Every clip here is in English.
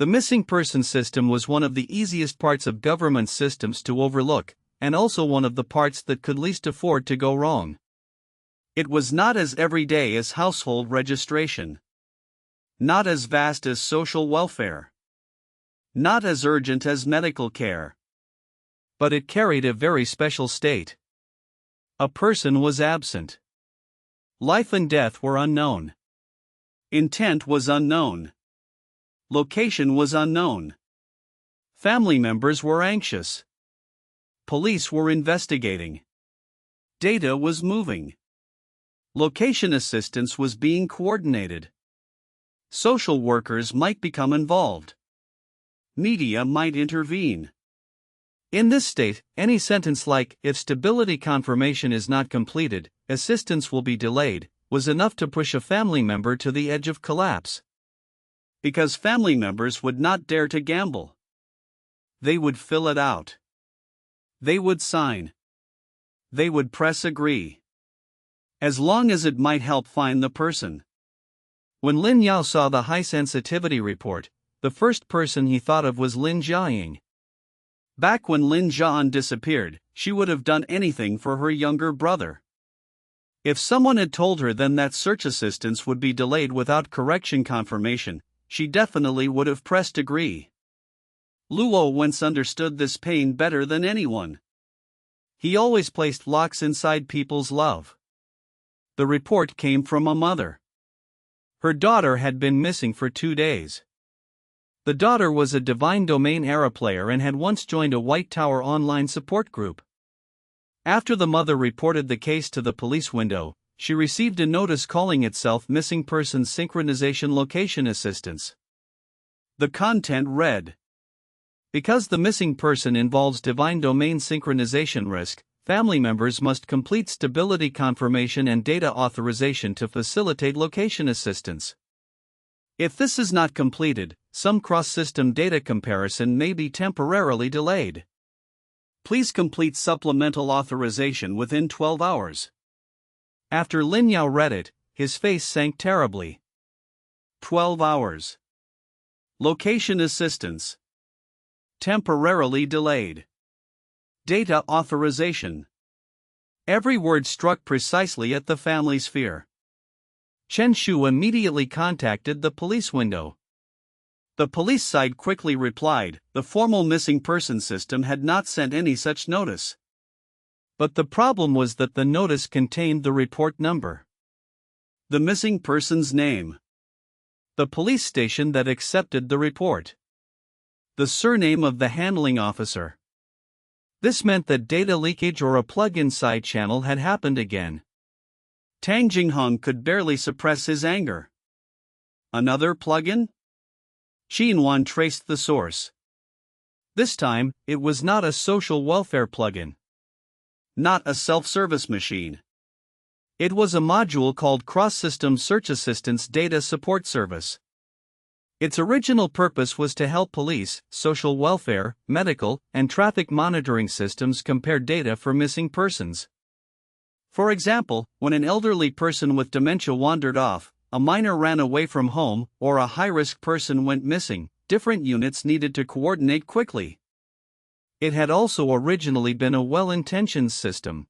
The missing person system was one of the easiest parts of government systems to overlook, and also one of the parts that could least afford to go wrong. It was not as everyday as household registration, not as vast as social welfare, not as urgent as medical care. But it carried a very special state. A person was absent. Life and death were unknown. Intent was unknown. Location was unknown. Family members were anxious. Police were investigating. Data was moving. Location assistance was being coordinated. Social workers might become involved. Media might intervene. In this state, any sentence like, "If stability confirmation is not completed, assistance will be delayed," was enough to push a family member to the edge of collapse. Because family members would not dare to gamble. They would fill it out. They would sign. They would press agree. As long as it might help find the person. When Lin Yao saw the high sensitivity report, the first person he thought of was Lin Jiaying. Back when Lin Jian disappeared, she would have done anything for her younger brother. If someone had told her then that search assistance would be delayed without correction confirmation, she definitely would have pressed agree. Luo once understood this pain better than anyone. He always placed locks inside people's love. The report came from a mother. Her daughter had been missing for 2 days. The daughter was a Divine Domain era player and had once joined a White Tower online support group. After the mother reported the case to the police window, she received a notice calling itself Missing Person Synchronization Location Assistance. The content read: because the missing person involves Divine Domain synchronization risk, family members must complete stability confirmation and data authorization to facilitate location assistance. If this is not completed, some cross-system data comparison may be temporarily delayed. Please complete supplemental authorization within 12 hours. After Lin Yao read it, his face sank terribly. 12 hours. Location assistance. Temporarily delayed. Data authorization. Every word struck precisely at the family's fear. Chen Shu immediately contacted the police window. The police side quickly replied, the formal missing person system had not sent any such notice. But the problem was that the notice contained the report number. The missing person's name. The police station that accepted the report. The surname of the handling officer. This meant that data leakage or a plug-in side channel had happened again. Tang Jinghong could barely suppress his anger. Another plug-in? Qianwan traced the source. This time, it was not a social welfare plugin. Not a self-service machine. It was a module called Cross-System Search Assistance Data Support Service. Its original purpose was to help police, social welfare, medical, and traffic monitoring systems compare data for missing persons. For example, when an elderly person with dementia wandered off, a minor ran away from home, or a high-risk person went missing, different units needed to coordinate quickly. It had also originally been a well-intentioned system.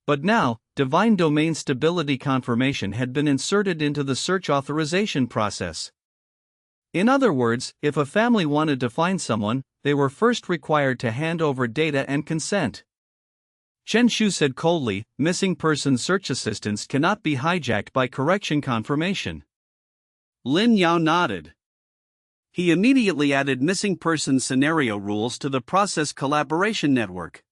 But now, Divine Domain Stability Confirmation had been inserted into the search authorization process. In other words, if a family wanted to find someone, they were first required to hand over data and consent. Chen Shu said coldly, missing person search assistance cannot be hijacked by correction confirmation. Lin Yao nodded. He immediately added missing person scenario rules to the process collaboration network.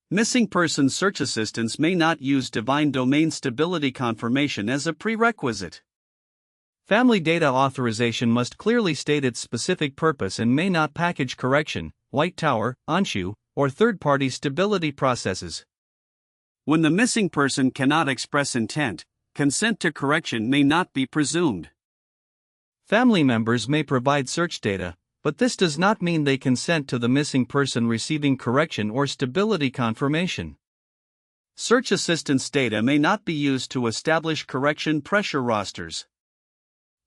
Missing person search assistance may not use Divine Domain Stability Confirmation as a prerequisite. Family data authorization must clearly state its specific purpose and may not package correction, White Tower, Anshu, or third-party stability processes. When the missing person cannot express intent, consent to correction may not be presumed. Family members may provide search data, but this does not mean they consent to the missing person receiving correction or stability confirmation. Search assistance data may not be used to establish correction pressure rosters.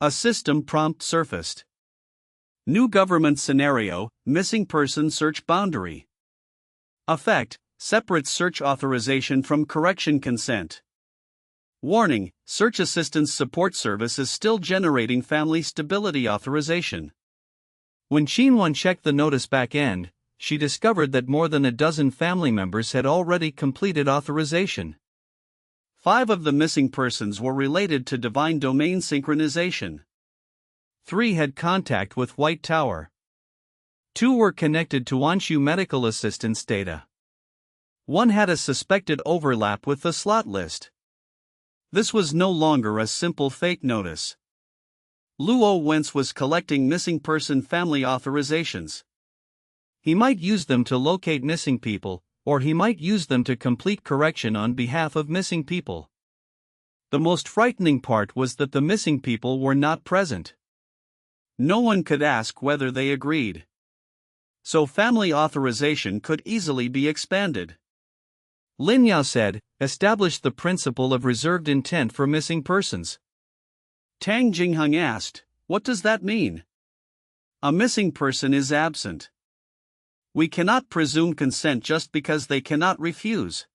A system prompt surfaced. New government scenario, missing person search boundary. Effect, separate search authorization from correction consent. Warning, Search Assistance Support Service is still generating family stability authorization. When Xinwan checked the notice back-end, she discovered that more than a dozen family members had already completed authorization. 5 of the missing persons were related to divine domain synchronization. 3 had contact with White Tower. 2 were connected to Anshu medical assistance data. 1 had a suspected overlap with the slot list. This was no longer a simple fake notice. Luo Wentz was collecting missing person family authorizations. He might use them to locate missing people, or he might use them to complete correction on behalf of missing people. The most frightening part was that the missing people were not present. No one could ask whether they agreed. So family authorization could easily be expanded. Lin Yao said, "Establish the principle of reserved intent for missing persons." Tang Jingheng asked, "What does that mean?" "A missing person is absent. We cannot presume consent just because they cannot refuse.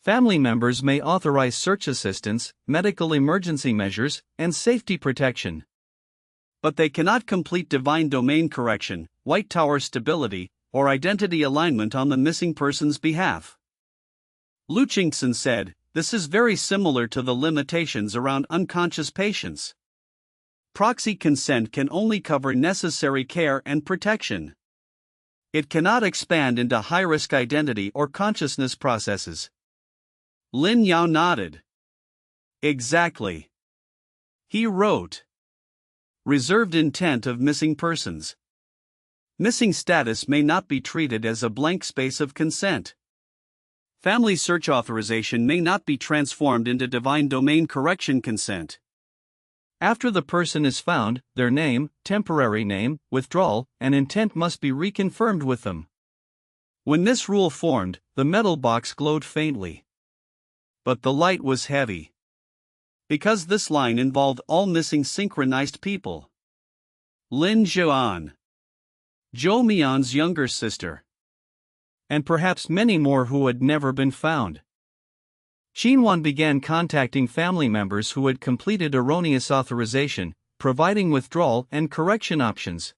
Family members may authorize search assistance, medical emergency measures, and safety protection. But they cannot complete divine domain correction, White Tower stability, or identity alignment on the missing person's behalf." Lu Qingxin said, "This is very similar to the limitations around unconscious patients. Proxy consent can only cover necessary care and protection. It cannot expand into high-risk identity or consciousness processes." Lin Yao nodded. "Exactly." He wrote, "Reserved intent of missing persons. Missing status may not be treated as a blank space of consent. Family search authorization may not be transformed into divine domain correction consent. After the person is found, their name, temporary name, withdrawal, and intent must be reconfirmed with them." When this rule formed, the metal box glowed faintly. But the light was heavy. Because this line involved all missing synchronized people. Lin Zhuan, Zhou Mian's younger sister, and perhaps many more who had never been found. Xinwan began contacting family members who had completed erroneous authorization, providing withdrawal and correction options.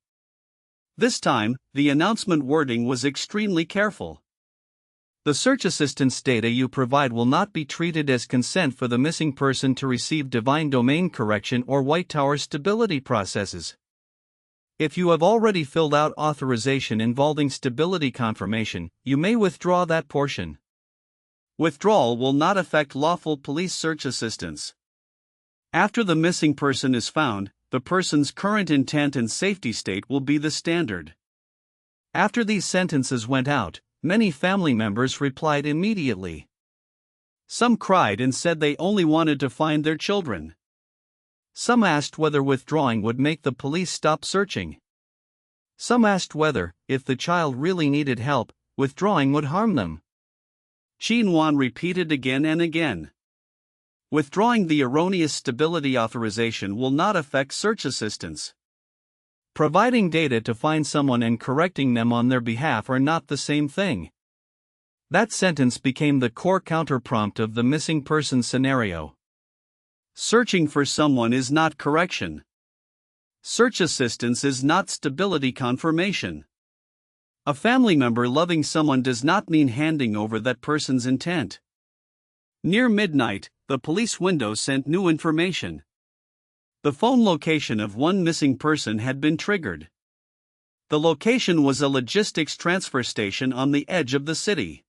This time, the announcement wording was extremely careful. "The search assistance data you provide will not be treated as consent for the missing person to receive divine domain correction or White Tower stability processes. If you have already filled out authorization involving stability confirmation, you may withdraw that portion. Withdrawal will not affect lawful police search assistance. After the missing person is found, the person's current intent and safety state will be the standard." After these sentences went out, many family members replied immediately. Some cried and said they only wanted to find their children. Some asked whether withdrawing would make the police stop searching. Some asked whether, if the child really needed help, withdrawing would harm them. Xinwan repeated again and again. Withdrawing the erroneous stability authorization will not affect search assistance. Providing data to find someone and correcting them on their behalf are not the same thing. That sentence became the core counterprompt of the missing person scenario. Searching for someone is not correction. Search assistance is not stability confirmation. A family member loving someone does not mean handing over that person's intent. Near midnight, the police window sent new information. The phone location of one missing person had been triggered. The location was a logistics transfer station on the edge of the city.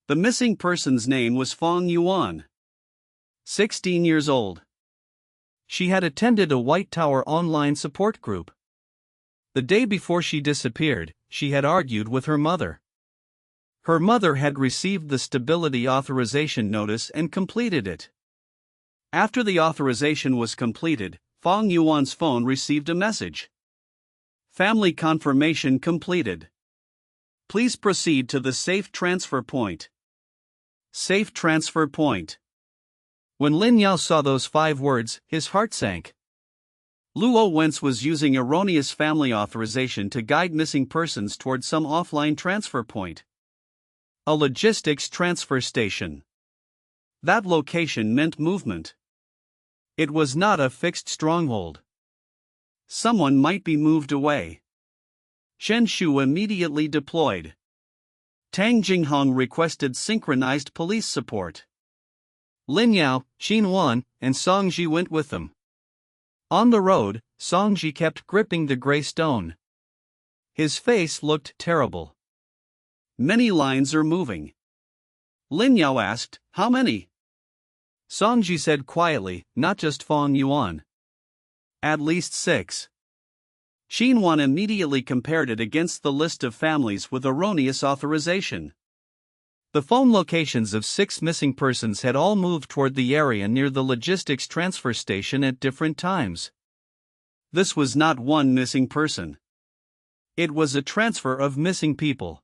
The missing person's name was Fong Yuan, 16 years old. She had attended a White Tower online support group. The day before she disappeared, she had argued with her mother. Her mother had received the stability authorization notice and completed it. After the authorization was completed, Fong Yuan's phone received a message. "Family confirmation completed. Please proceed to the safe transfer point." Safe transfer point. When Lin Yao saw those 5 words, his heart sank. Luo Wentz was using erroneous family authorization to guide missing persons toward some offline transfer point. A logistics transfer station. That location meant movement. It was not a fixed stronghold. Someone might be moved away. Chen Shu immediately deployed. Tang Jinghong requested synchronized police support. Lin Yao, Xin Wan, and Song Ji went with them. On the road, Song Ji kept gripping the gray stone. His face looked terrible. Many lines are moving. Lin Yao asked, "How many?" Song Ji said quietly, "Not just Fong Yuan. At least 6. Xin Wan immediately compared it against the list of families with erroneous authorization. The phone locations of 6 missing persons had all moved toward the area near the logistics transfer station at different times. This was not one missing person. It was a transfer of missing people.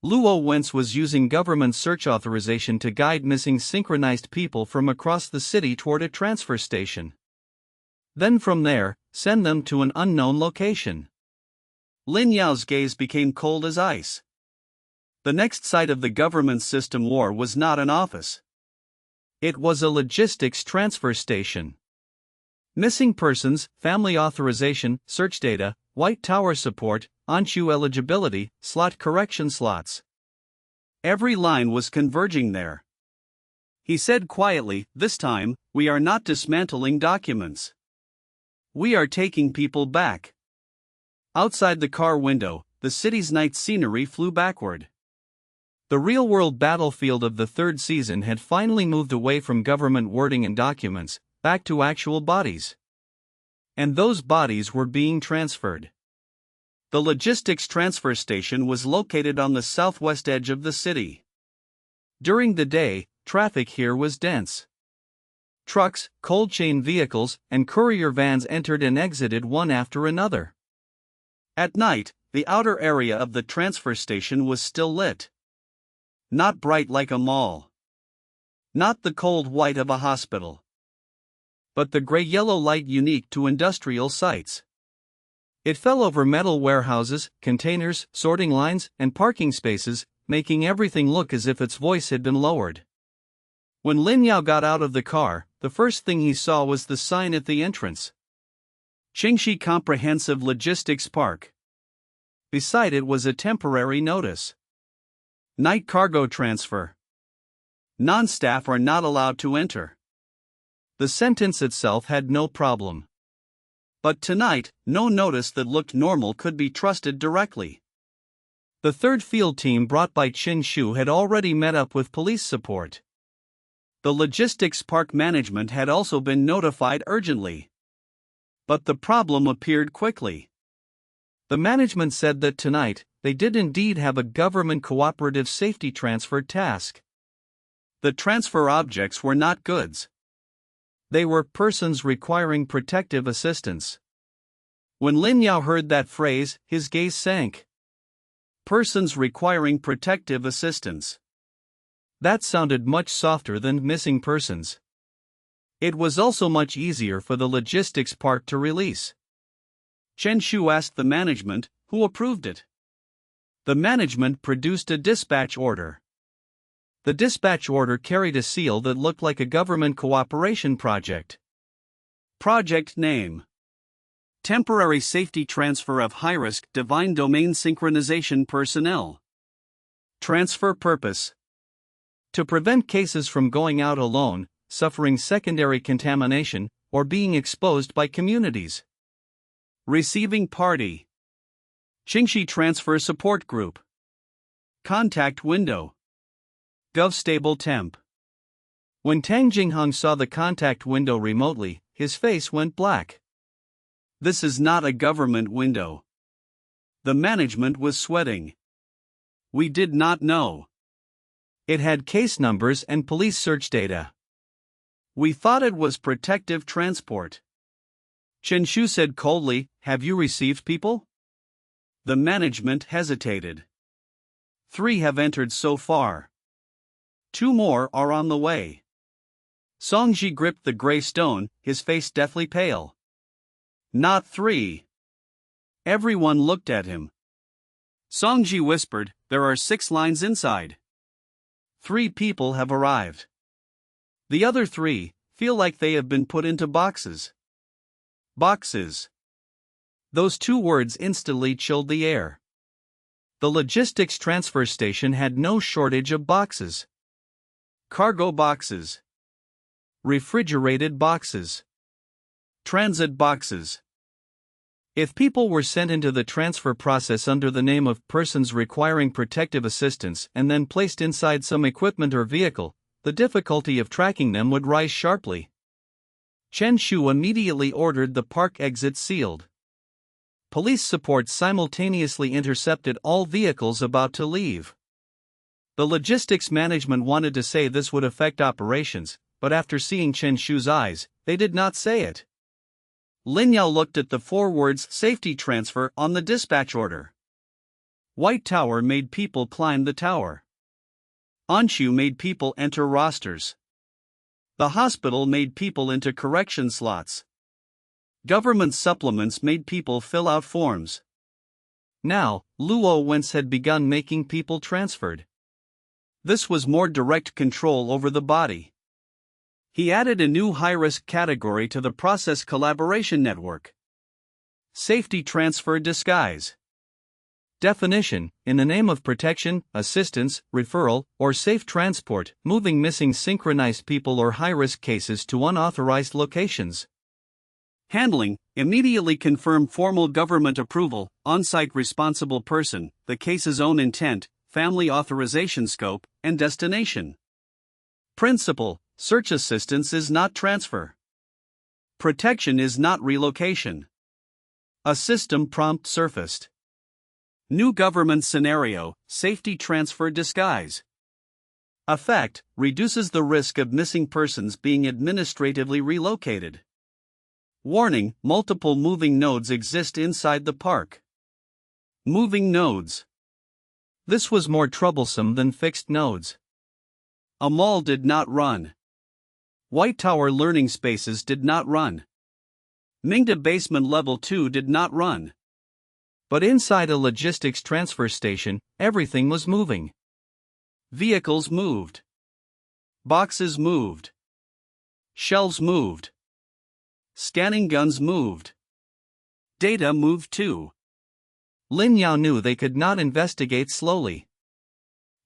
Luo Wentz was using government search authorization to guide missing synchronized people from across the city toward a transfer station. Then from there, send them to an unknown location. Lin Yao's gaze became cold as ice. The next site of the government system war was not an office. It was a logistics transfer station. Missing persons, family authorization, search data, White Tower support, Anshu eligibility, slot correction slots. Every line was converging there. He said quietly, "This time, we are not dismantling documents. We are taking people back." Outside the car window, the city's night scenery flew backward. The real-world battlefield of the 3rd season had finally moved away from government wording and documents, back to actual bodies. And those bodies were being transferred. The logistics transfer station was located on the southwest edge of the city. During the day, traffic here was dense. Trucks, cold chain vehicles, and courier vans entered and exited one after another. At night, the outer area of the transfer station was still lit. Not bright like a mall. Not the cold white of a hospital. But the gray-yellow light unique to industrial sites. It fell over metal warehouses, containers, sorting lines, and parking spaces, making everything look as if its voice had been lowered. When Lin Yao got out of the car, the first thing he saw was the sign at the entrance. Qingxi Comprehensive Logistics Park. Beside it was a temporary notice. Night cargo transfer. Non-staff are not allowed to enter. The sentence itself had no problem. But tonight, no notice that looked normal could be trusted directly. The 3rd field team brought by Qin Shu had already met up with police support. The logistics park management had also been notified urgently. But the problem appeared quickly. The management said that tonight, they did indeed have a government cooperative safety transfer task. The transfer objects were not goods. They were persons requiring protective assistance. When Lin Yao heard that phrase, his gaze sank. Persons requiring protective assistance. That sounded much softer than missing persons. It was also much easier for the logistics part to release. Chen Shu asked the management, who approved it. The management produced a dispatch order. The dispatch order carried a seal that looked like a government cooperation project. Project name: Temporary Safety Transfer of High-Risk Divine Domain Synchronization Personnel. Transfer purpose: to prevent cases from going out alone, suffering secondary contamination, or being exposed by communities. Receiving party: Qingxi Transfer Support Group. Contact window: GovStable Temp. When Tang Jinghong saw the contact window remotely, his face went black. This is not a government window. The management was sweating. We did not know. It had case numbers and police search data. We thought it was protective transport. Chen Shu said coldly, "Have you received people?" The management hesitated. 3 have entered so far. 2 more are on the way. Song Ji gripped the gray stone, his face deathly pale. Not 3. Everyone looked at him. Songji whispered, "There are 6 lines inside. 3 people have arrived. The other 3 feel like they have been put into boxes." Boxes. Those 2 words instantly chilled the air. The logistics transfer station had no shortage of boxes. Cargo boxes. Refrigerated boxes. Transit boxes. If people were sent into the transfer process under the name of persons requiring protective assistance and then placed inside some equipment or vehicle, the difficulty of tracking them would rise sharply. Chen Shu immediately ordered the park exit sealed. Police support simultaneously intercepted all vehicles about to leave. The logistics management wanted to say this would affect operations, but after seeing Chen Shu's eyes, they did not say it. Lin Yao looked at the 4 words "safety transfer" on the dispatch order. White Tower made people climb the tower. Anshu made people enter rosters. The hospital made people into correction slots. Government supplements made people fill out forms. Now, Luo Wentz had begun making people transferred. This was more direct control over the body. He added a new high-risk category to the process collaboration network. Safety transfer disguise. Definition: in the name of protection, assistance, referral, or safe transport, moving missing synchronized people or high-risk cases to unauthorized locations. Handling: immediately confirm formal government approval, on-site responsible person, the case's own intent, family authorization scope, and destination. Principle: search assistance is not transfer. Protection is not relocation. A system prompt surfaced. New government scenario: safety transfer disguise. Effect: reduces the risk of missing persons being administratively relocated. Warning: multiple moving nodes exist inside the park. Moving nodes. This was more troublesome than fixed nodes. A mall did not run. White Tower learning spaces did not run. Mingda Basement Level 2 did not run. But inside a logistics transfer station, everything was moving. Vehicles moved. Boxes moved. Shelves moved. Scanning guns moved. Data moved too. Lin Yao knew they could not investigate slowly.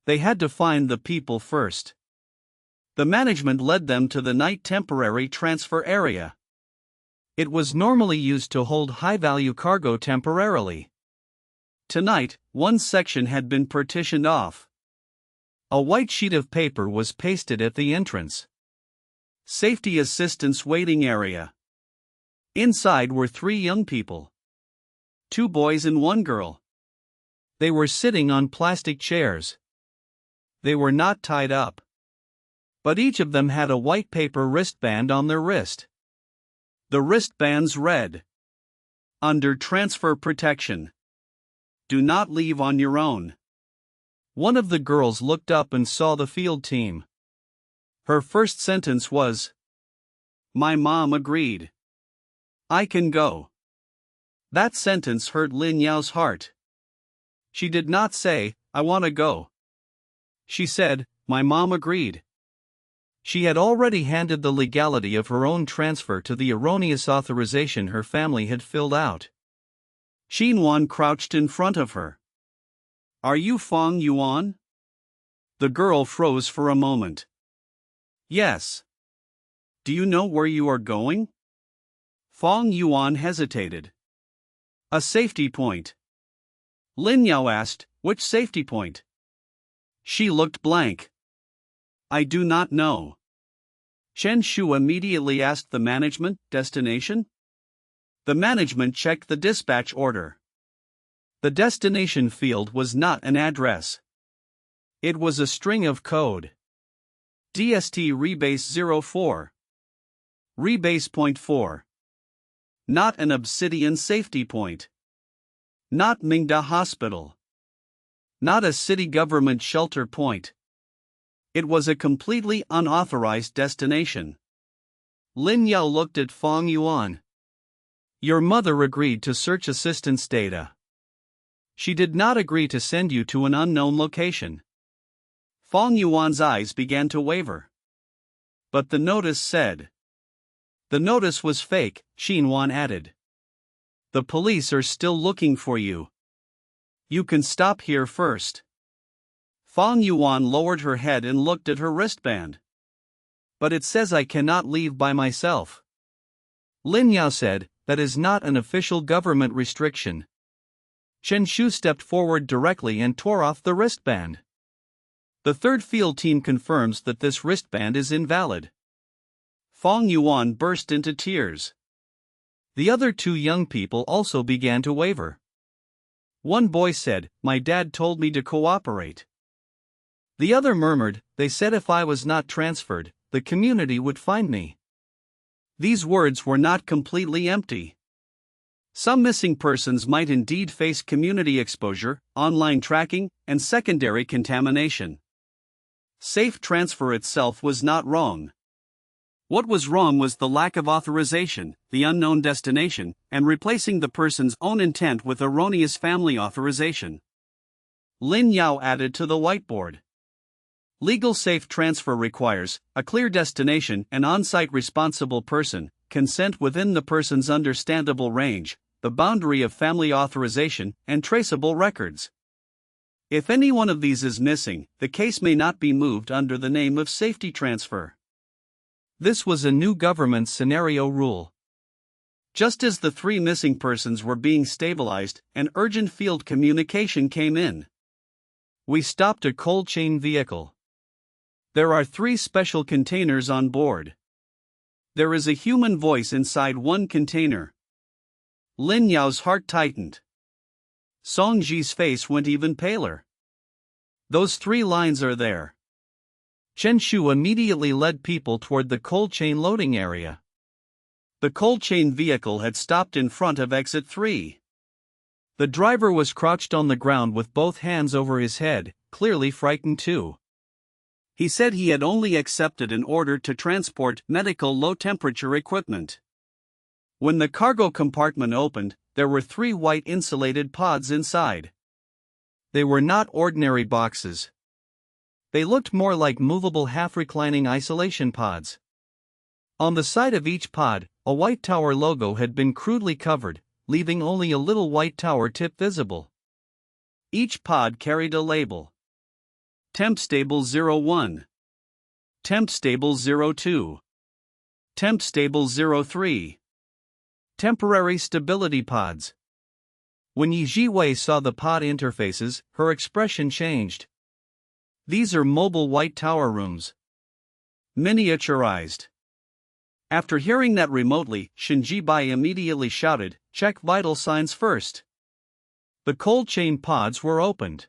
They had to find the people first. The management led them to the night temporary transfer area. It was normally used to hold high-value cargo temporarily. Tonight, one section had been partitioned off. A white sheet of paper was pasted at the entrance. Safety assistance waiting area. Inside were 3 young people. 2 boys and 1 girl. They were sitting on plastic chairs. They were not tied up. But each of them had a white paper wristband on their wrist. The wristbands read: under transfer protection. Do not leave on your own. One of the girls looked up and saw the field team. Her first sentence was, "My mom agreed. I can go." That sentence hurt Lin Yao's heart. She did not say, "I want to go." She said, "My mom agreed." She had already handed the legality of her own transfer to the erroneous authorization her family had filled out. Xinwan crouched in front of her. "Are you Fong Yuan?" The girl froze for a moment. "Yes." "Do you know where you are going?" Fong Yuan hesitated. "A safety point." Lin Yao asked, "Which safety point?" She looked blank. "I do not know." Chen Shu immediately asked the management, "Destination?" The management checked the dispatch order. The destination field was not an address. It was a string of code. DST Rebase 04. Rebase point 4. Not an Obsidian safety point. Not Mingda Hospital. Not a city government shelter point. It was a completely unauthorized destination. Lin Yao looked at Fong Yuan. Your mother agreed to search assistance data. She did not agree to send you to an unknown location. Fong Yuan's eyes began to waver. But the notice said. The notice was fake, Xinhuan added. The police are still looking for you. You can stop here first. Fong Yuan lowered her head and looked at her wristband. But it says I cannot leave by myself. Lin Yao said, that is not an official government restriction. Chen Shu stepped forward directly and tore off the wristband. The third field team confirms that this wristband is invalid. Fong Yuan burst into tears. The other two young people also began to waver. One boy said, my dad told me to cooperate. The other murmured, they said if I was not transferred, the community would find me. These words were not completely empty. Some missing persons might indeed face community exposure, online tracking, and secondary contamination. Safe transfer itself was not wrong. What was wrong was the lack of authorization, the unknown destination, and replacing the person's own intent with erroneous family authorization. Lin Yao added to the whiteboard. Legal safe transfer requires a clear destination, an on-site responsible person, consent within the person's understandable range, the boundary of family authorization, and traceable records. If any one of these is missing, the case may not be moved under the name of safety transfer. This was a new government scenario rule. Just as the three missing persons were being stabilized, an urgent field communication came in. We stopped a cold chain vehicle. There are 3 special containers on board. There is a human voice inside one container. Lin Yao's heart tightened. Song Ji's face went even paler. Those 3 lines are there. Chen Shu immediately led people toward the cold chain loading area. The cold chain vehicle had stopped in front of exit 3. The driver was crouched on the ground with both hands over his head, clearly frightened too. He said he had only accepted an order to transport medical low-temperature equipment. When the cargo compartment opened, there were 3 white insulated pods inside. They were not ordinary boxes. They looked more like movable half-reclining isolation pods. On the side of each pod, a white tower logo had been crudely covered, leaving only a little white tower tip visible. Each pod carried a label. Temp Stable 01. Temp Stable 02. Temp Stable 03. Temporary Stability Pods. When Yi Jiwei saw the pod interfaces, her expression changed. These are mobile white tower rooms. Miniaturized. After hearing that remotely, Shin Jibai immediately shouted, check vital signs first. The cold chain pods were opened.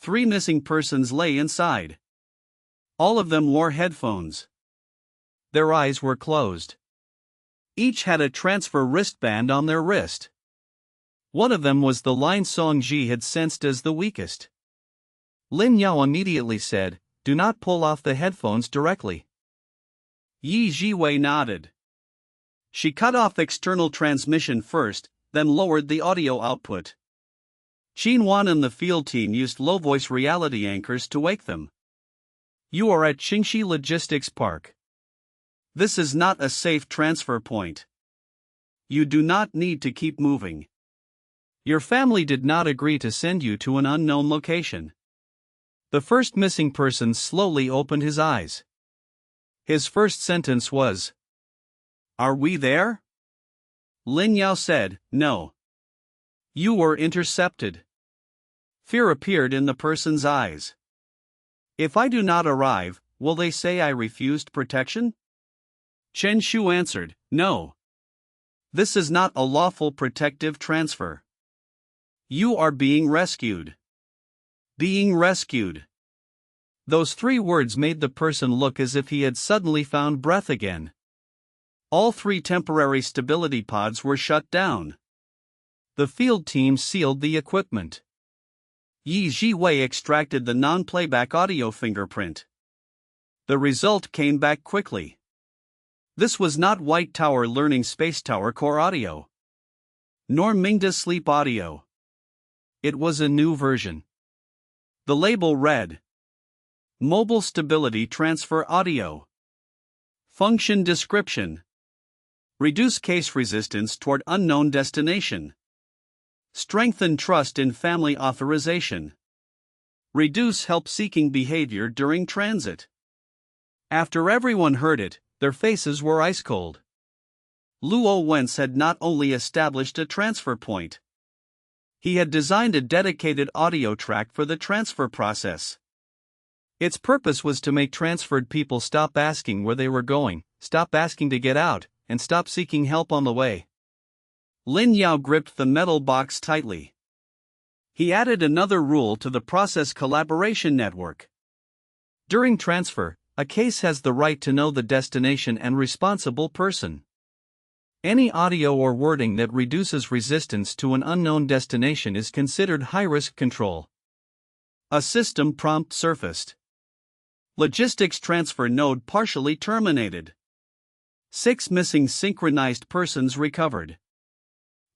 3 missing persons lay inside. All of them wore headphones. Their eyes were closed. Each had a transfer wristband on their wrist. One of them was the line Song Ji had sensed as the weakest. Lin Yao immediately said, do not pull off the headphones directly. Yi Jiwei nodded. She cut off external transmission first, then lowered the audio output. Xinhuan and the field team used low-voice reality anchors to wake them. You are at Qingxi Logistics Park. This is not a safe transfer point. You do not need to keep moving. Your family did not agree to send you to an unknown location. The first missing person slowly opened his eyes. His first sentence was, are we there? Lin Yao said, no. You were intercepted. Fear appeared in the person's eyes. If I do not arrive, will they say I refused protection? Chen Shu answered, no. This is not a lawful protective transfer. You are being rescued. Being rescued. Those 3 words made the person look as if he had suddenly found breath again. All 3 temporary stability pods were shut down. The field team sealed the equipment. Yi Jiwei extracted the non-playback audio fingerprint. The result came back quickly. This was not White Tower Learning Space Tower Core Audio, nor Mingda Sleep Audio. It was a new version. The label read, Mobile Stability Transfer Audio. Function Description. Reduce case resistance toward unknown destination. Strengthen trust in family authorization. Reduce help-seeking behavior during transit. After everyone heard it, their faces were ice cold. Luo Wentz had not only established a transfer point, he had designed a dedicated audio track for the transfer process. Its purpose was to make transferred people stop asking where they were going, stop asking to get out, and stop seeking help on the way. Lin Yao gripped the metal box tightly. He added another rule to the process collaboration network. During transfer, a case has the right to know the destination and responsible person. Any audio or wording that reduces resistance to an unknown destination is considered high-risk control. A system prompt surfaced. Logistics transfer node partially terminated. 6 missing synchronized persons recovered.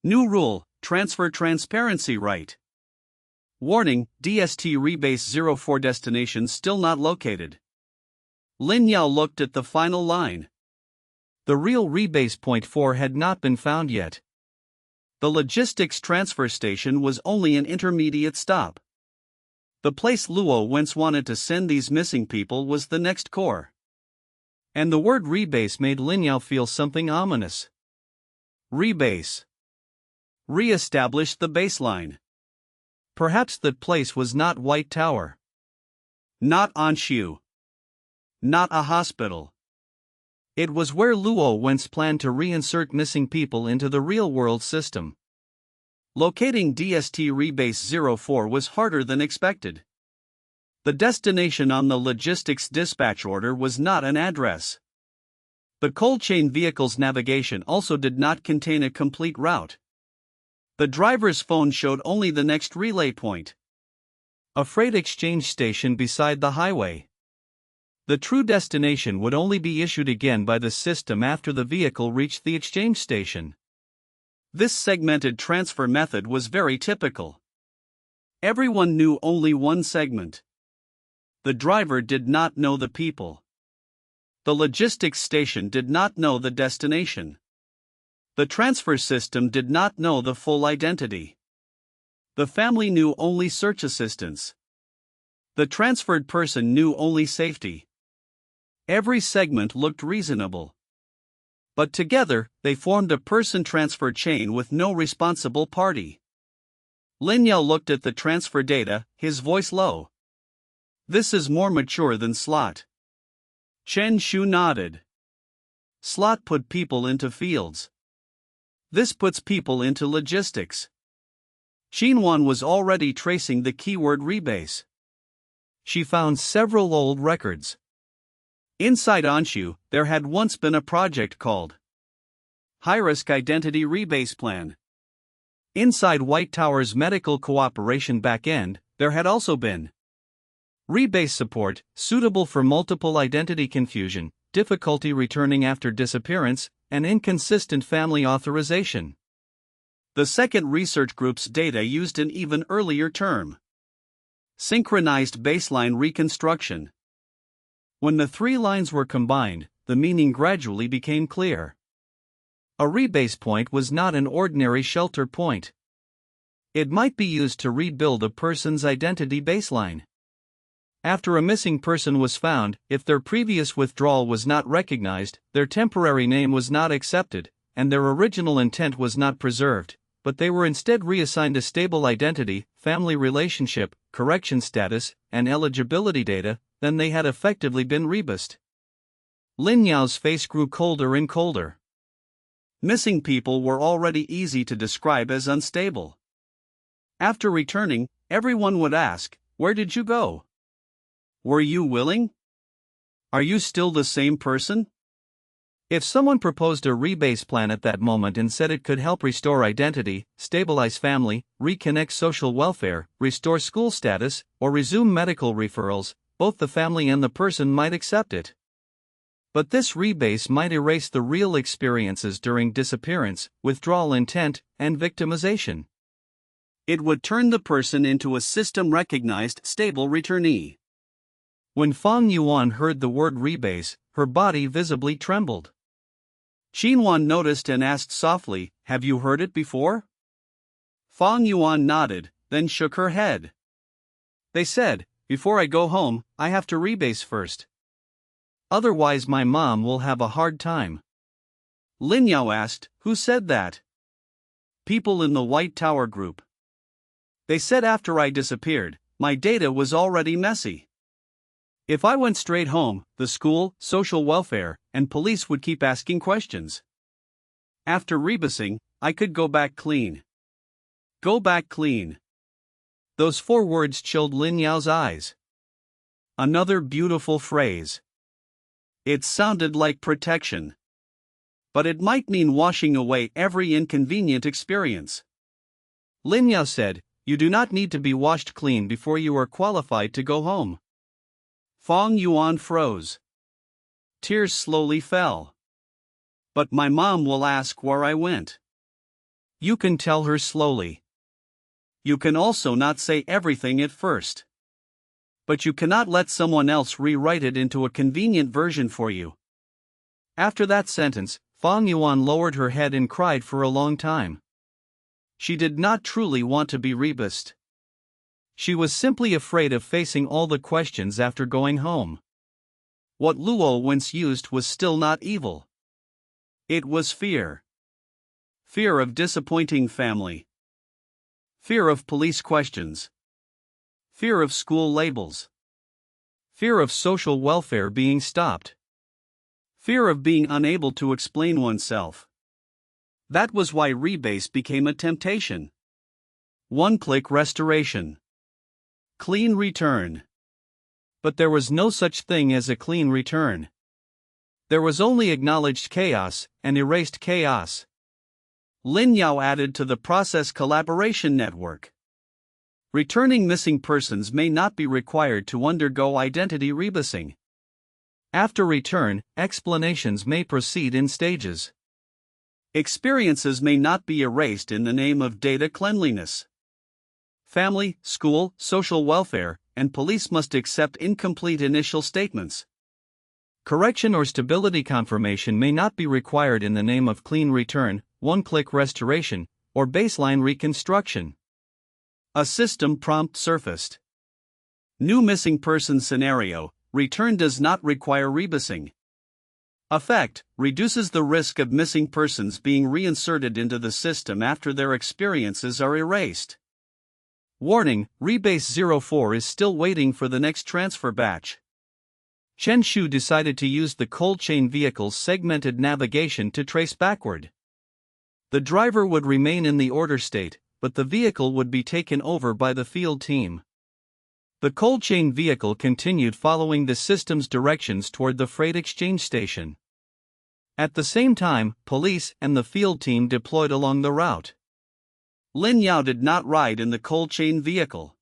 New rule, transfer transparency right. Warning, DST Rebase 04 destination still not located. Lin Yao looked at the final line. The real Rebase point 4 had not been found yet. The logistics transfer station was only an intermediate stop. The place Luo Wentz wanted to send these missing people was the next core. And the word rebase made Lin Yao feel something ominous. Rebase. Re-establish the baseline. Perhaps that place was not White Tower. Not Anshu. Not a hospital. It was where Luo Wentz planned to reinsert missing people into the real-world system. Locating DST Rebase 04 was harder than expected. The destination on the logistics dispatch order was not an address. The cold chain vehicle's navigation also did not contain a complete route. The driver's phone showed only the next relay point. A freight exchange station beside the highway. The true destination would only be issued again by the system after the vehicle reached the exchange station. This segmented transfer method was very typical. Everyone knew only one segment. The driver did not know the people. The logistics station did not know the destination. The transfer system did not know the full identity. The family knew only search assistance. The transferred person knew only safety. Every segment looked reasonable. But together, they formed a person transfer chain with no responsible party. Lin Yao looked at the transfer data, his voice low. This is more mature than slot. Chen Shu nodded. Slot put people into fields. This puts people into logistics. Xinwan was already tracing the keyword rebase. She found several old records. Inside Anshu, there had once been a project called High-Risk Identity Rebase Plan. Inside White Tower's medical cooperation backend, there had also been rebase support, suitable for multiple identity confusion, difficulty returning after disappearance, and inconsistent family authorization. The second research group's data used an even earlier term: synchronized baseline reconstruction. When the 3 lines were combined, the meaning gradually became clear. A rebase point was not an ordinary shelter point. It might be used to rebuild a person's identity baseline. After a missing person was found, if their previous withdrawal was not recognized, their temporary name was not accepted, and their original intent was not preserved, but they were instead reassigned a stable identity, family relationship, correction status, and eligibility data, then they had effectively been rebased. Lin Yao's face grew colder and colder. Missing people were already easy to describe as unstable. After returning, everyone would ask, "Where did you go? Were you willing? Are you still the same person?" If someone proposed a rebase plan at that moment and said it could help restore identity, stabilize family, reconnect social welfare, restore school status, or resume medical referrals, both the family and the person might accept it. But this rebase might erase the real experiences during disappearance, withdrawal intent, and victimization. It would turn the person into a system-recognized, stable returnee. When Fang Yuan heard the word rebase, her body visibly trembled. Qinhuan noticed and asked softly, "Have you heard it before?" Fang Yuan nodded, then shook her head. "They said, before I go home, I have to rebase first. Otherwise my mom will have a hard time." Lin Yao asked, "Who said that?" "People in the White Tower group. They said after I disappeared, my data was already messy. If I went straight home, the school, social welfare, and police would keep asking questions. After rebasing, I could go back clean." Go back clean. Those 4 words chilled Lin Yao's eyes. Another beautiful phrase. It sounded like protection. But it might mean washing away every inconvenient experience. Lin Yao said, "You do not need to be washed clean before you are qualified to go home." Fang Yuan froze. Tears slowly fell. "But my mom will ask where I went." "You can tell her slowly. You can also not say everything at first. But you cannot let someone else rewrite it into a convenient version for you." After that sentence, Fang Yuan lowered her head and cried for a long time. She did not truly want to be rebased. She was simply afraid of facing all the questions after going home. What Luo once used was still not evil. It was fear. Fear of disappointing family. Fear of police questions. Fear of school labels. Fear of social welfare being stopped. Fear of being unable to explain oneself. That was why rebase became a temptation. One-click restoration. Clean return. But there was no such thing as a clean return. There was only acknowledged chaos and erased chaos. Lin Yao added to the process collaboration network. Returning missing persons may not be required to undergo identity rebasing. After return, explanations may proceed in stages. Experiences may not be erased in the name of data cleanliness. Family, school, social welfare, and police must accept incomplete initial statements. Correction or stability confirmation may not be required in the name of clean return, one-click restoration, or baseline reconstruction. A system prompt surfaced. New missing person scenario, return does not require rebasing. Effect, reduces the risk of missing persons being reinserted into the system after their experiences are erased. Warning, Rebase 04 is still waiting for the next transfer batch. Chen Shu decided to use the cold chain vehicle's segmented navigation to trace backward. The driver would remain in the order state, but the vehicle would be taken over by the field team. The cold chain vehicle continued following the system's directions toward the freight exchange station. At the same time, police and the field team deployed along the route. Lin Yao did not ride in the cold chain vehicle.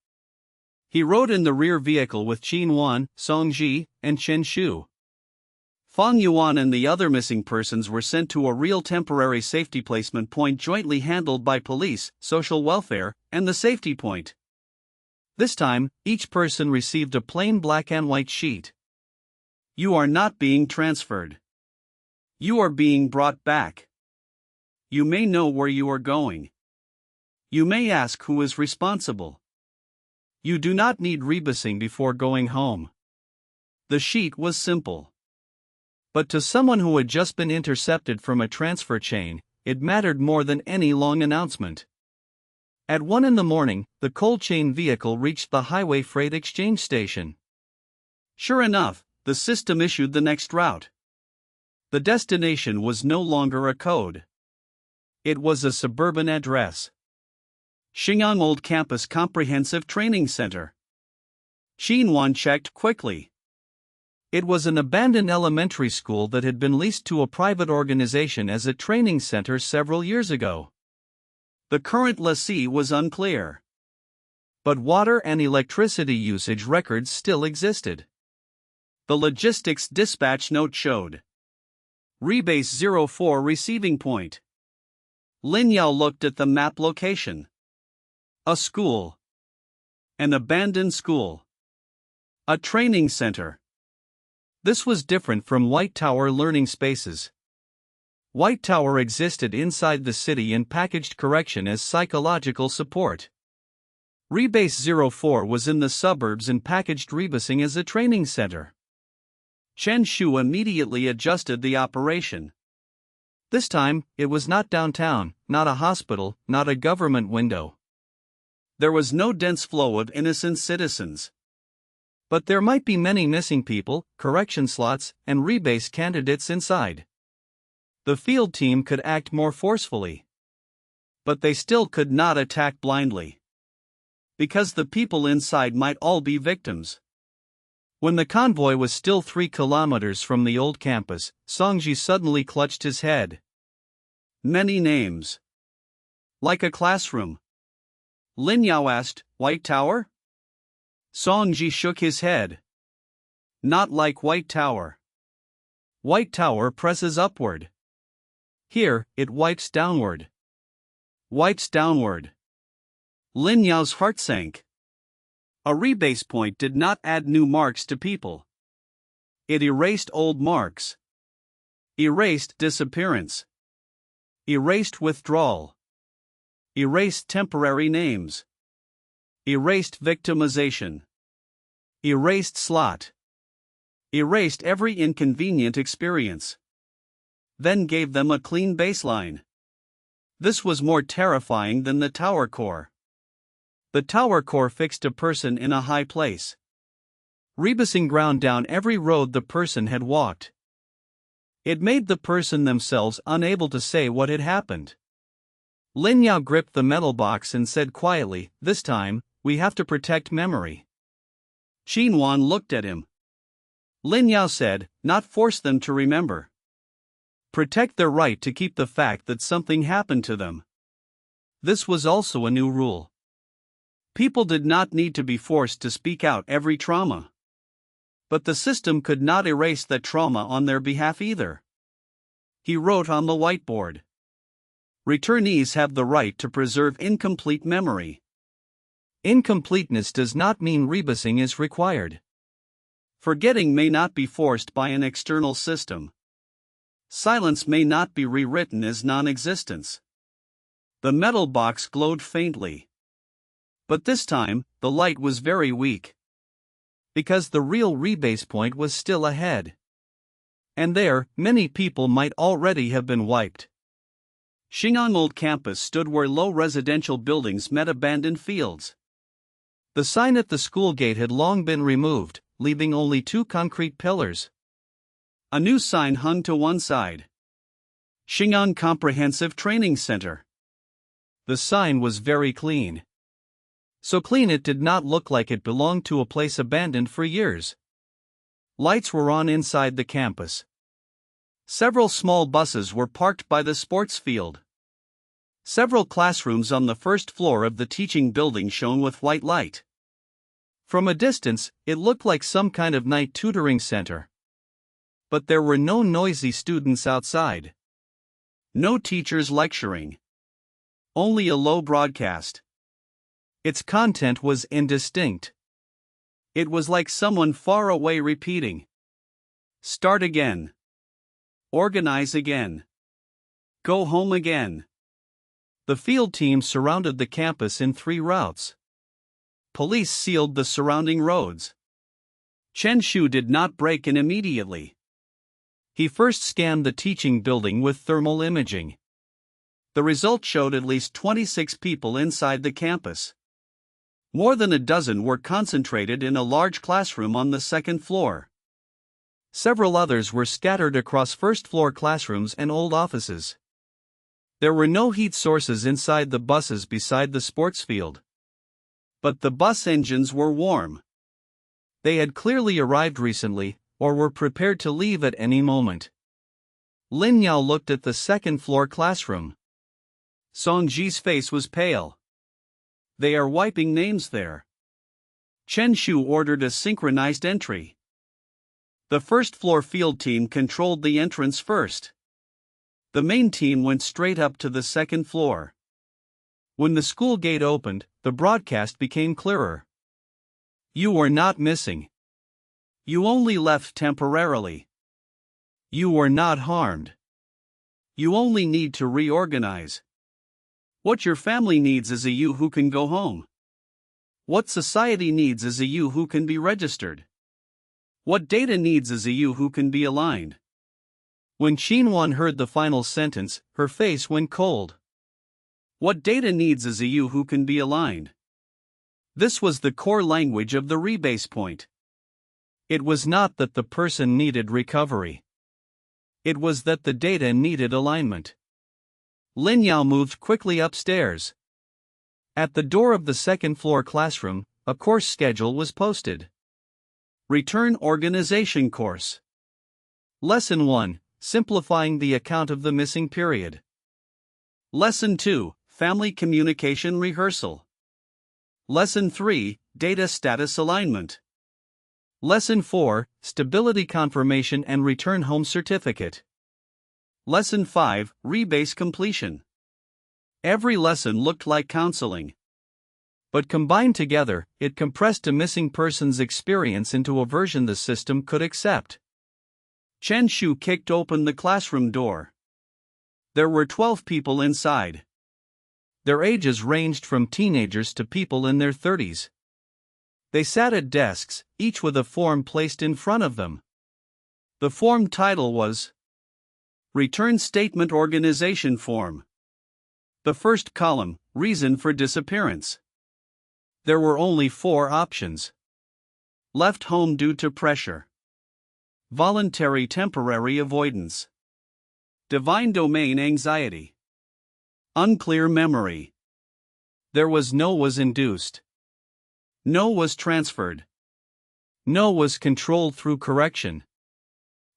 He rode in the rear vehicle with Qinhuan, Song Ji, and Chen Shu. Fang Yuan and the other missing persons were sent to a real temporary safety placement point jointly handled by police, social welfare, and the safety point. This time, each person received a plain black and white sheet. You are not being transferred. You are being brought back. You may know where you are going. You may ask who is responsible. You do not need rebasing before going home. The sheet was simple. But to someone who had just been intercepted from a transfer chain, it mattered more than any long announcement. At 1 a.m, the cold chain vehicle reached the highway freight exchange station. Sure enough, the system issued the next route. The destination was no longer a code. It was a suburban address. Xingyang Old Campus Comprehensive Training Center. Qinhuan checked quickly. It was an abandoned elementary school that had been leased to a private organization as a training center several years ago. The current lessee was unclear. But water and electricity usage records still existed. The logistics dispatch note showed Rebase 04 receiving point. Lin Yao looked at the map location. A school. An abandoned school. A training center. This was different from White Tower learning spaces. White Tower existed inside the city and packaged correction as psychological support. Rebase 04 was in the suburbs and packaged rebasing as a training center. Chen Shu immediately adjusted the operation. This time, it was not downtown, not a hospital, not a government window. There was no dense flow of innocent citizens. But there might be many missing people, correction slots, and rebase candidates inside. The field team could act more forcefully. But they still could not attack blindly. Because the people inside might all be victims. When the convoy was still 3 kilometers from the old campus, Songji suddenly clutched his head. Many names. Like a classroom. Lin Yao asked, White Tower? Songji shook his head. Not like White Tower. White Tower presses upward. Here, it wipes downward. Wipes downward. Lin Yao's heart sank. A rebase point did not add new marks to people. It erased old marks. Erased disappearance. Erased withdrawal. Erased temporary names. Erased victimization. Erased slot. Erased every inconvenient experience. Then gave them a clean baseline. This was more terrifying than the tower core. The tower core fixed a person in a high place. Rebasing ground down every road the person had walked. It made the person themselves unable to say what had happened. Lin Yao gripped the metal box and said quietly, This time, we have to protect memory. Xinhuan looked at him. Lin Yao said, Not force them to remember. Protect their right to keep the fact that something happened to them. This was also a new rule. People did not need to be forced to speak out every trauma. But the system could not erase that trauma on their behalf either. He wrote on the whiteboard. Returnees have the right to preserve incomplete memory. Incompleteness does not mean rebasing is required. Forgetting may not be forced by an external system. Silence may not be rewritten as non-existence. The metal box glowed faintly. But this time, the light was very weak. Because the real rebase point was still ahead. And there, many people might already have been wiped. Xingang Old Campus stood where low residential buildings met abandoned fields. The sign at the school gate had long been removed, leaving only 2 concrete pillars. A new sign hung to one side. Xingang Comprehensive Training Center. The sign was very clean. So clean it did not look like it belonged to a place abandoned for years. Lights were on inside the campus. Several small buses were parked by the sports field. Several classrooms on the first floor of the teaching building shone with white light. From a distance, it looked like some kind of night tutoring center. But there were no noisy students outside. No teachers lecturing. Only a low broadcast. Its content was indistinct. It was like someone far away repeating. Start again. Organize again. Go home again. The field team surrounded the campus in 3 routes. Police sealed the surrounding roads. Chen Shu did not break in immediately. He first scanned the teaching building with thermal imaging. The result showed at least 26 people inside the campus. More than a dozen were concentrated in a large classroom on the second floor. Several others were scattered across first-floor classrooms and old offices. There were no heat sources inside the buses beside the sports field. But the bus engines were warm. They had clearly arrived recently, or were prepared to leave at any moment. Lin Yao looked at the second-floor classroom. Songji's face was pale. They are wiping names there. Chen Shu ordered a synchronized entry. The first-floor field team controlled the entrance first. The main team went straight up to the second floor. When the school gate opened, the broadcast became clearer. You were not missing. You only left temporarily. You were not harmed. You only need to reorganize. What your family needs is a you who can go home. What society needs is a you who can be registered. What data needs is a you who can be aligned. When Xinhuan heard the final sentence, her face went cold. What data needs is a you who can be aligned. This was the core language of the rebase point. It was not that the person needed recovery. It was that the data needed alignment. Lin Yao moved quickly upstairs. At the door of the second-floor classroom, a course schedule was posted. Return Organization Course. Lesson 1. Simplifying the account of the missing period. Lesson 2. Family Communication Rehearsal. Lesson 3. Data Status Alignment. Lesson 4. Stability Confirmation and Return Home Certificate. Lesson 5. Rebase Completion. Every lesson looked like counseling. But combined together, it compressed a missing person's experience into a version the system could accept. Chen Shu kicked open the classroom door. There were 12 people inside. Their ages ranged from teenagers to people in their 30s. They sat at desks, each with a form placed in front of them. The form title was Return Statement Organization Form. The first column, Reason for Disappearance. There were only 4 options. Left home due to pressure. Voluntary temporary avoidance. Divine domain anxiety. Unclear memory. There was no was induced. No was transferred. No was controlled through correction.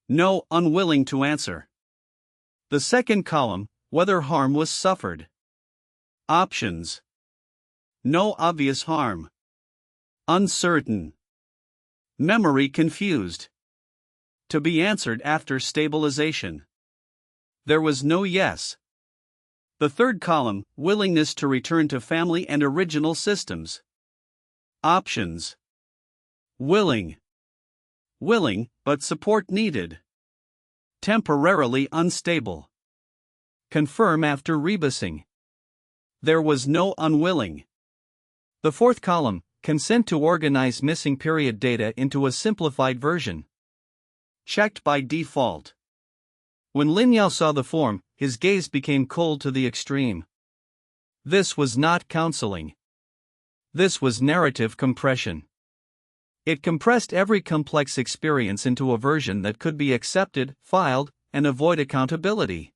No unwilling to answer. The second column, whether harm was suffered. Options. No obvious harm. Uncertain. Memory confused. To be answered after stabilization. There was no yes. The third column, willingness to return to family and original systems. Options. Willing. Willing, but support needed. Temporarily unstable. Confirm after rebasing. There was no unwilling. The fourth column, consent to organize missing period data into a simplified version. Checked by default. When Lin Yao saw the form, his gaze became cold to the extreme. This was not counseling. This was narrative compression. It compressed every complex experience into a version that could be accepted, filed, and avoid accountability.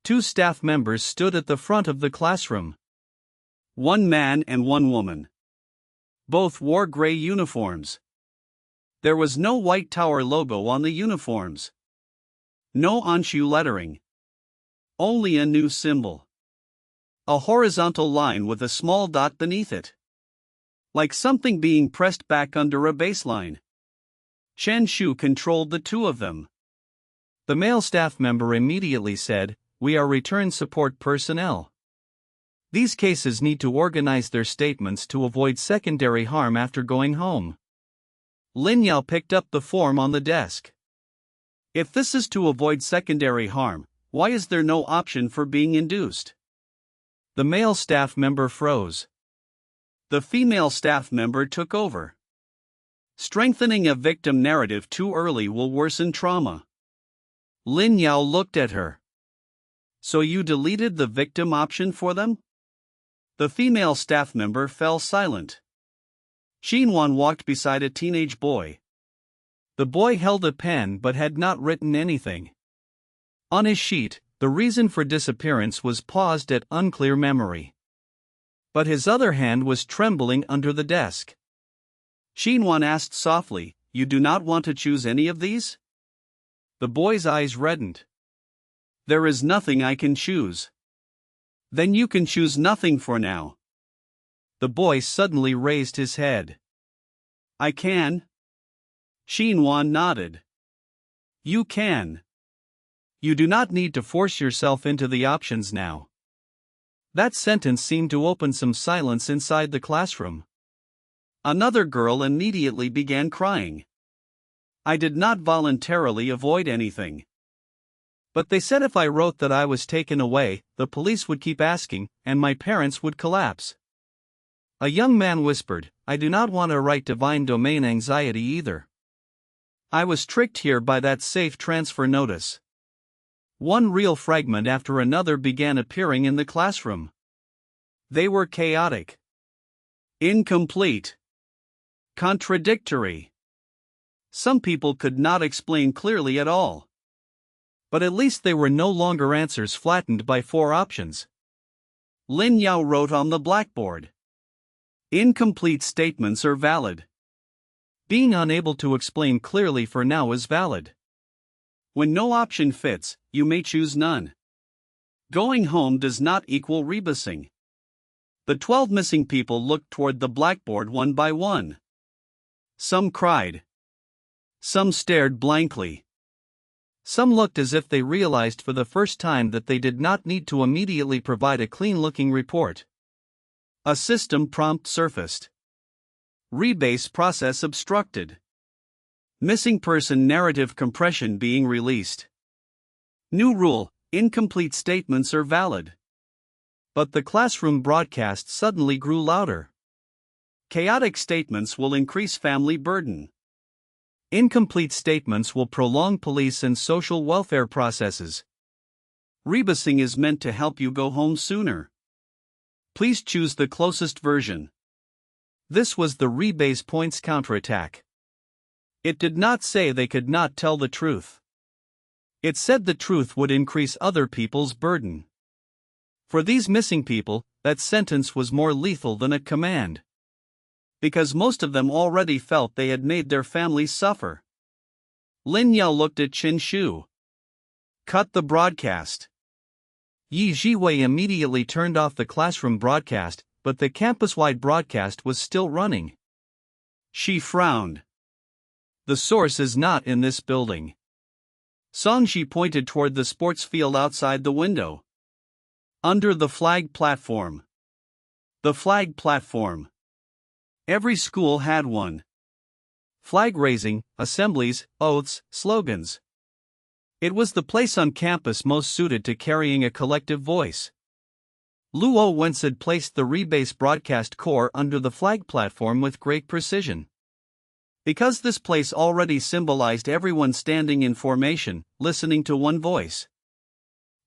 2 staff members stood at the front of the classroom. 1 man and 1 woman. Both wore gray uniforms. There was no White Tower logo on the uniforms. No Anshu lettering. Only a new symbol. A horizontal line with a small dot beneath it. Like something being pressed back under a baseline. Chen Shu controlled the 2 of them. The male staff member immediately said, "We are return support personnel. These cases need to organize their statements to avoid secondary harm after going home." Lin Yao picked up the form on the desk. If this is to avoid secondary harm, why is there no option for being induced? The male staff member froze. The female staff member took over. Strengthening a victim narrative too early will worsen trauma. Lin Yao looked at her. So you deleted the victim option for them? The female staff member fell silent. Xinhuan walked beside a teenage boy. The boy held a pen but had not written anything. On his sheet, the reason for disappearance was paused at unclear memory. But his other hand was trembling under the desk. Xinhuan asked softly, "You do not want to choose any of these?" The boy's eyes reddened. "There is nothing I can choose." "Then you can choose nothing for now." The boy suddenly raised his head. "I can." Xinhuan nodded. "You can. You do not need to force yourself into the options now. That sentence seemed to open some silence inside the classroom. Another girl immediately began crying. I did not voluntarily avoid anything. But they said if I wrote that I was taken away, the police would keep asking, and my parents would collapse. A young man whispered, I do not want to write divine domain anxiety either. I was tricked here by that safe transfer notice. One real fragment after another began appearing in the classroom. They were chaotic, incomplete, contradictory. Some people could not explain clearly at all. But at least they were no longer answers flattened by 4 options. Lin Yao wrote on the blackboard. Incomplete statements are valid. Being unable to explain clearly for now is valid. When no option fits, you may choose none. Going home does not equal rebasing. The 12 missing people looked toward the blackboard one by one. Some cried. Some stared blankly. Some looked as if they realized for the first time that they did not need to immediately provide a clean-looking report. A system prompt surfaced. Rebase process obstructed. Missing person narrative compression being released. New rule: incomplete statements are valid. But the classroom broadcast suddenly grew louder. Chaotic statements will increase family burden. Incomplete statements will prolong police and social welfare processes. Rebasing is meant to help you go home sooner. Please choose the closest version. This was the Rebase points counterattack. It did not say they could not tell the truth. It said the truth would increase other people's burden. For these missing people, that sentence was more lethal than a command. Because most of them already felt they had made their families suffer. Lin Yao looked at Qin Shu. Cut the broadcast. Yi Jiwei immediately turned off the classroom broadcast, but the campus-wide broadcast was still running. She frowned. The source is not in this building. Songji pointed toward the sports field outside the window. Under the flag platform. The flag platform. Every school had one. Flag raising, assemblies, oaths, slogans. It was the place on campus most suited to carrying a collective voice. Luo Wentz had placed the Rebase broadcast core under the flag platform with great precision. Because this place already symbolized everyone standing in formation, listening to one voice.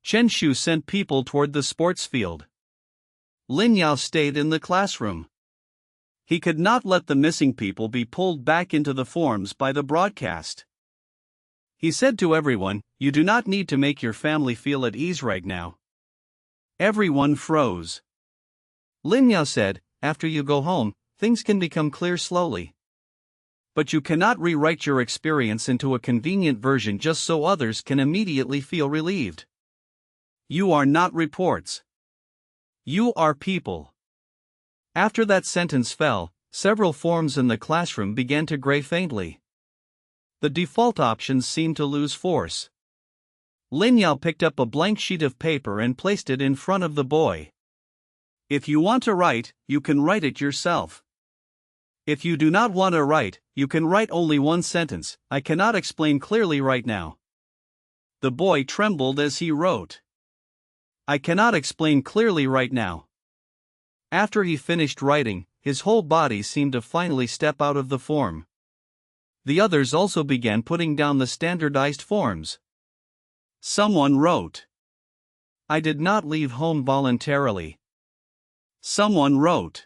Chen Shu sent people toward the sports field. Lin Yao stayed in the classroom. He could not let the missing people be pulled back into the forms by the broadcast. He said to everyone, you do not need to make your family feel at ease right now. Everyone froze. Lin Yao said, after you go home, things can become clear slowly. But you cannot rewrite your experience into a convenient version just so others can immediately feel relieved. You are not reports. You are people. After that sentence fell, several forms in the classroom began to gray faintly. The default options seemed to lose force. Lin Yao picked up a blank sheet of paper and placed it in front of the boy. If you want to write, you can write it yourself. If you do not want to write, you can write only one sentence, I cannot explain clearly right now. The boy trembled as he wrote. I cannot explain clearly right now. After he finished writing, his whole body seemed to finally step out of the form. The others also began putting down the standardized forms. Someone wrote. I did not leave home voluntarily. Someone wrote.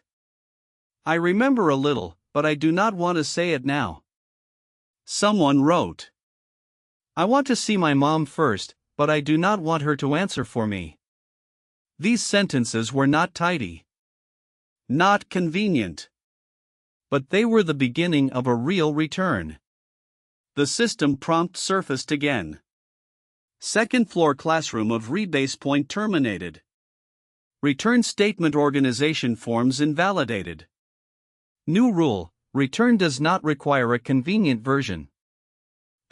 I remember a little, but I do not want to say it now. Someone wrote. I want to see my mom first, but I do not want her to answer for me. These sentences were not tidy. Not convenient. But they were the beginning of a real return. The system prompt surfaced again. Second floor classroom of Rebase point terminated. Return statement organization forms invalidated. New rule: return does not require a convenient version.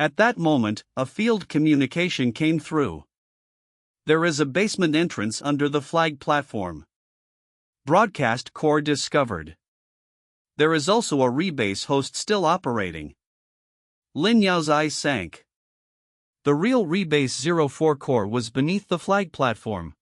At that moment, a field communication came through. There is a basement entrance under the flag platform. Broadcast core discovered. There is also a rebase host still operating. Lin Yao's eyes sank. The real Rebase 04 core was beneath the flag platform.